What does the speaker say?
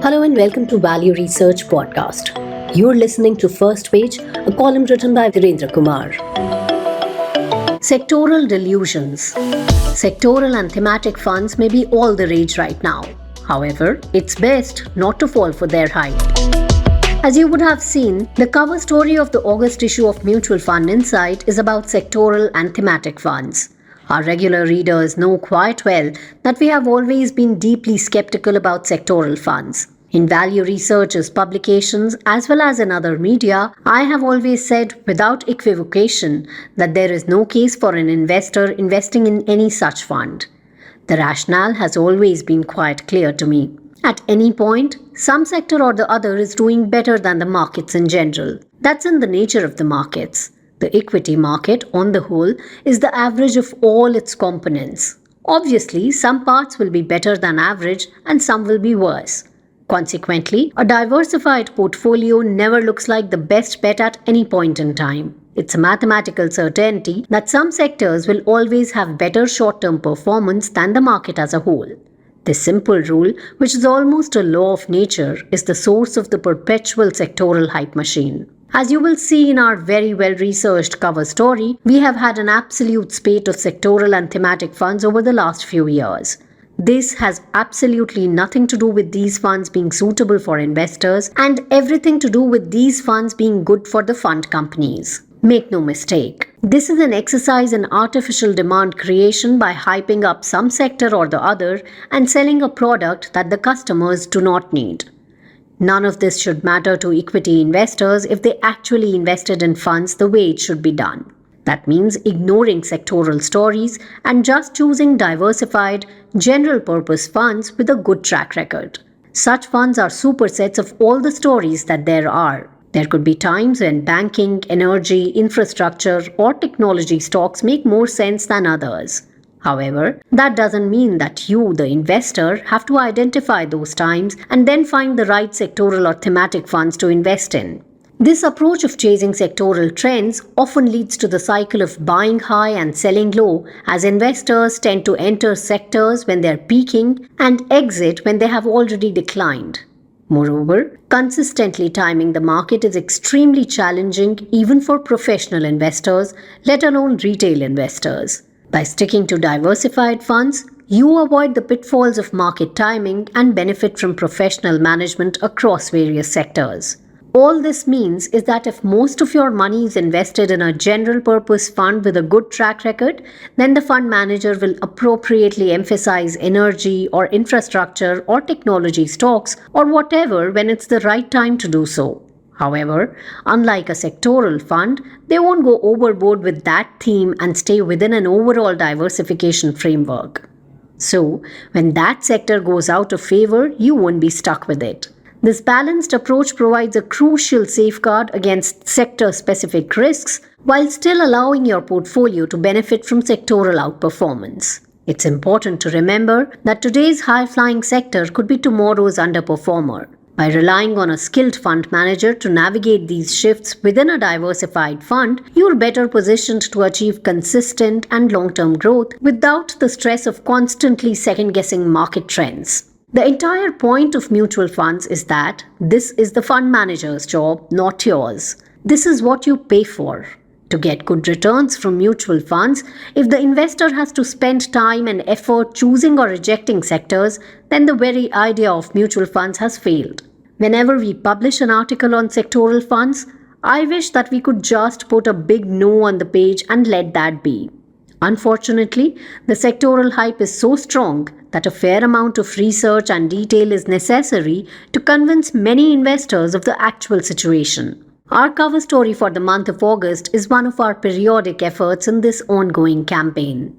Hello and welcome to Value Research Podcast. You're listening to First Page, a column written by Virendra Kumar. Sectoral delusions. Sectoral and thematic funds may be all the rage right now. However, it's best not to fall for their hype. As you would have seen, the cover story of the August issue of Mutual Fund Insight is about sectoral and thematic funds. Our regular readers know quite well that we have always been deeply skeptical about sectoral funds. In Value Research's publications as well as in other media, I have always said without equivocation that there is no case for an investor investing in any such fund. The rationale has always been quite clear to me. At any point, some sector or the other is doing better than the markets in general. That's in the nature of the markets. The equity market, on the whole, is the average of all its components. Obviously, some parts will be better than average and some will be worse. Consequently, a diversified portfolio never looks like the best bet at any point in time. It's a mathematical certainty that some sectors will always have better short-term performance than the market as a whole. This simple rule, which is almost a law of nature, is the source of the perpetual sectoral hype machine. As you will see in our very well-researched cover story, we have had an absolute spate of sectoral and thematic funds over the last few years. This has absolutely nothing to do with these funds being suitable for investors and everything to do with these funds being good for the fund companies. Make no mistake, this is an exercise in artificial demand creation by hyping up some sector or the other and selling a product that the customers do not need. None of this should matter to equity investors if they actually invested in funds the way it should be done. That means ignoring sectoral stories and just choosing diversified, general-purpose funds with a good track record. Such funds are supersets of all the stories that there are. There could be times when banking, energy, infrastructure, or technology stocks make more sense than others. However, that doesn't mean that you, the investor, have to identify those times and then find the right sectoral or thematic funds to invest in. This approach of chasing sectoral trends often leads to the cycle of buying high and selling low, as investors tend to enter sectors when they're peaking and exit when they have already declined. Moreover, consistently timing the market is extremely challenging even for professional investors, let alone retail investors. By sticking to diversified funds, you avoid the pitfalls of market timing and benefit from professional management across various sectors. All this means is that if most of your money is invested in a general purpose fund with a good track record, then the fund manager will appropriately emphasize energy or infrastructure or technology stocks or whatever when it's the right time to do so. However, unlike a sectoral fund, they won't go overboard with that theme and stay within an overall diversification framework. So, when that sector goes out of favor, you won't be stuck with it. This balanced approach provides a crucial safeguard against sector-specific risks while still allowing your portfolio to benefit from sectoral outperformance. It's important to remember that today's high-flying sector could be tomorrow's underperformer. By relying on a skilled fund manager to navigate these shifts within a diversified fund, you're better positioned to achieve consistent and long-term growth without the stress of constantly second-guessing market trends. The entire point of mutual funds is that this is the fund manager's job, not yours. This is what you pay for. To get good returns from mutual funds, if the investor has to spend time and effort choosing or rejecting sectors, then the very idea of mutual funds has failed. Whenever we publish an article on sectoral funds, I wish that we could just put a big no on the page and let that be. Unfortunately, the sectoral hype is so strong that a fair amount of research and detail is necessary to convince many investors of the actual situation. Our cover story for the month of August is one of our periodic efforts in this ongoing campaign.